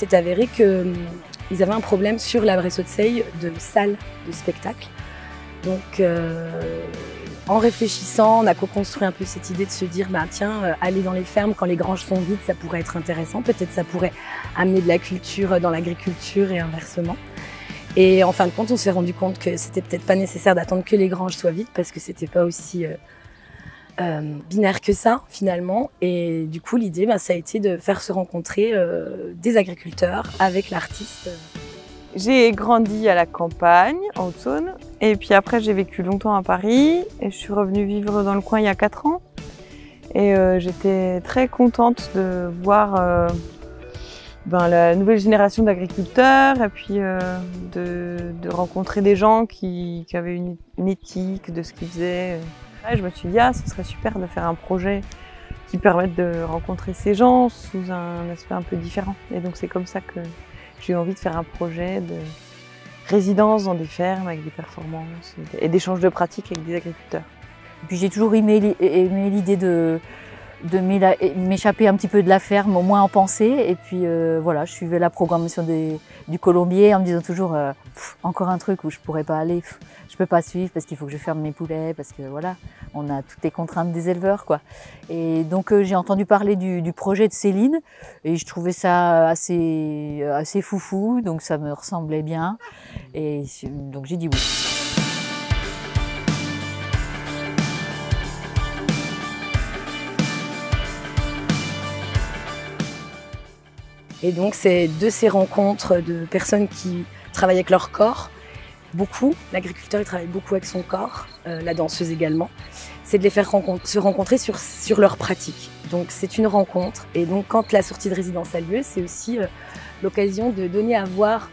s'est avéré qu'ils avaient un problème sur la Bresse-Haute-Seille de salles de spectacle. Donc, en réfléchissant, on a co-construit un peu cette idée de se dire, bah, tiens, aller dans les fermes quand les granges sont vides, ça pourrait être intéressant. Peut-être ça pourrait amener de la culture dans l'agriculture et inversement. Et en fin de compte, on s'est rendu compte que c'était peut-être pas nécessaire d'attendre que les granges soient vides parce que c'était pas aussi binaire que ça finalement. Et du coup, l'idée, ça a été de faire se rencontrer des agriculteurs avec l'artiste. J'ai grandi à la campagne, en Haute-Saône, et puis après j'ai vécu longtemps à Paris et je suis revenue vivre dans le coin il y a 4 ans. Et j'étais très contente de voir la nouvelle génération d'agriculteurs et puis de rencontrer des gens qui avaient une éthique de ce qu'ils faisaient. Et je me suis dit, ce serait super de faire un projet qui permette de rencontrer ces gens sous un aspect un peu différent. Et donc c'est comme ça que j'ai eu envie de faire un projet de résidence dans des fermes avec des performances et d'échanges de pratiques avec des agriculteurs. Et puis j'ai toujours aimé l'idée de m'échapper un petit peu de la ferme, au moins en pensée. Et puis voilà, je suivais la programmation du colombier en me disant toujours encore un truc où je pourrais pas aller, je peux pas suivre parce qu'il faut que je ferme mes poulets, parce que voilà, on a toutes les contraintes des éleveurs, quoi. Et donc j'ai entendu parler du projet de Céline et je trouvais ça assez foufou, donc ça me ressemblait bien. Et donc j'ai dit oui. Et donc, c'est de ces rencontres de personnes qui travaillent avec leur corps, beaucoup. L'agriculteur, il travaille beaucoup avec son corps, la danseuse également. C'est de les faire se rencontrer sur leur pratique. Donc, c'est une rencontre. Et donc, quand la sortie de résidence a lieu, c'est aussi l'occasion de donner à voir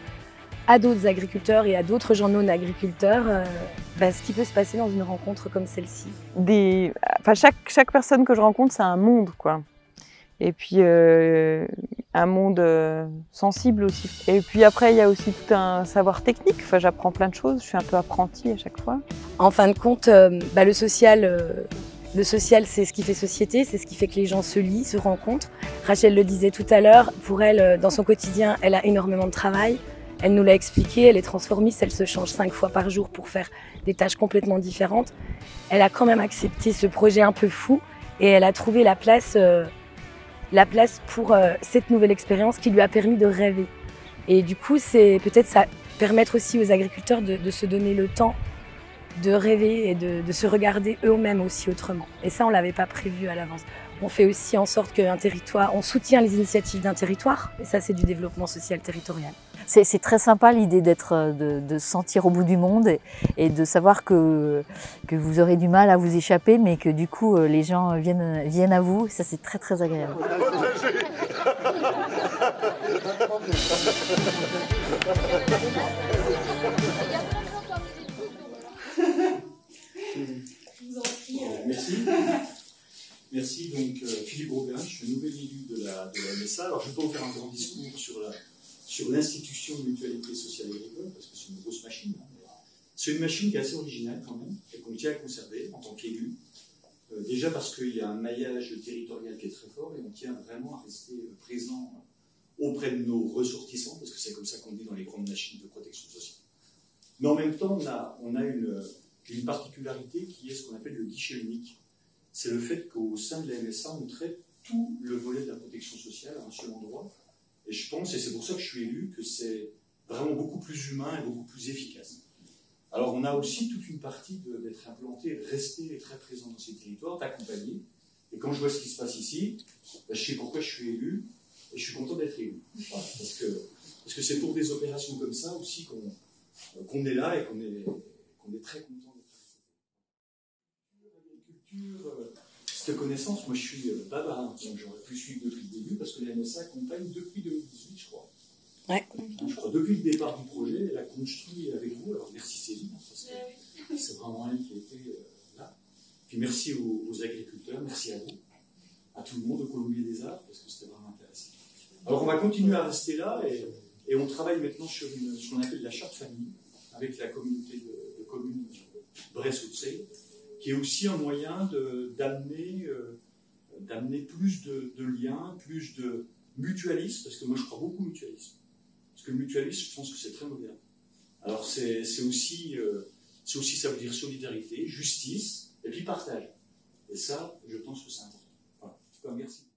à d'autres agriculteurs et à d'autres gens non agriculteurs ce qui peut se passer dans une rencontre comme celle-ci. Chaque personne que je rencontre, c'est un monde, quoi. Et puis un monde sensible aussi. Et puis après, il y a aussi tout un savoir technique. Enfin, j'apprends plein de choses, je suis un peu apprentie à chaque fois. En fin de compte, le social, c'est ce qui fait société, c'est ce qui fait que les gens se lient, se rencontrent. Rachel le disait tout à l'heure, pour elle, dans son quotidien, elle a énormément de travail. Elle nous l'a expliqué, elle est transformiste, elle se change 5 fois par jour pour faire des tâches complètement différentes. Elle a quand même accepté ce projet un peu fou et elle a trouvé la place pour cette nouvelle expérience qui lui a permis de rêver. Et du coup, c'est peut-être ça permettre aussi aux agriculteurs de se donner le temps de rêver et de se regarder eux-mêmes aussi autrement. Et ça, on ne l'avait pas prévu à l'avance. On fait aussi en sorte qu'un territoire, on soutient les initiatives d'un territoire, et ça, c'est du développement social territorial. C'est très sympa l'idée de se sentir au bout du monde et de savoir que vous aurez du mal à vous échapper, mais que du coup les gens viennent à vous. Ça, c'est très très agréable. Merci. Merci. Donc, Philippe Robin, je suis nouvel élu de la MSA. Alors, je ne vais pas vous faire un grand discours sur l'institution de mutualité sociale agricole, parce que c'est une grosse machine. C'est une machine qui est assez originale quand même, et qu'on tient à conserver en tant qu'élu. Déjà parce qu'il y a un maillage territorial qui est très fort, et on tient vraiment à rester présent auprès de nos ressortissants, parce que c'est comme ça qu'on dit dans les grandes machines de protection sociale. Mais en même temps, on a une particularité qui est ce qu'on appelle le guichet unique. C'est le fait qu'au sein de la MSA, on traite tout le volet de la protection sociale à un seul endroit. Et je pense, et c'est pour ça que je suis élu, que c'est vraiment beaucoup plus humain et beaucoup plus efficace. Alors on a aussi toute une partie d'être implanté, de rester très présent dans ces territoires, d'accompagner. Et quand je vois ce qui se passe ici, je sais pourquoi je suis élu, et je suis content d'être élu. Voilà, parce que c'est pour des opérations comme ça aussi qu'on est là et qu'on est très content d'être là. L'agriculture, cette connaissance, moi je suis bavard, donc j'aurais pu suivre depuis le début, parce que la MSA accompagne depuis 2018, je crois. Ouais. Je crois depuis le départ du projet, elle a construit avec vous. Alors merci Céline, parce que c'est vraiment elle qui était là. Puis merci aux agriculteurs, merci à vous, à tout le monde, au Colombier des Arts, parce que c'était vraiment intéressant. Alors on va continuer à rester là et on travaille maintenant sur ce qu'on appelle la charte famille avec la communauté de communes Bresse-Haute-Seille, qui est aussi un moyen d'amener plus de liens, plus de mutualiste, parce que moi je crois beaucoup au mutualisme. Parce que le mutualisme, je pense que c'est très moderne. Alors c'est aussi, ça veut dire solidarité, justice, et puis partage. Et ça, je pense que c'est important. Voilà. En tout cas, merci.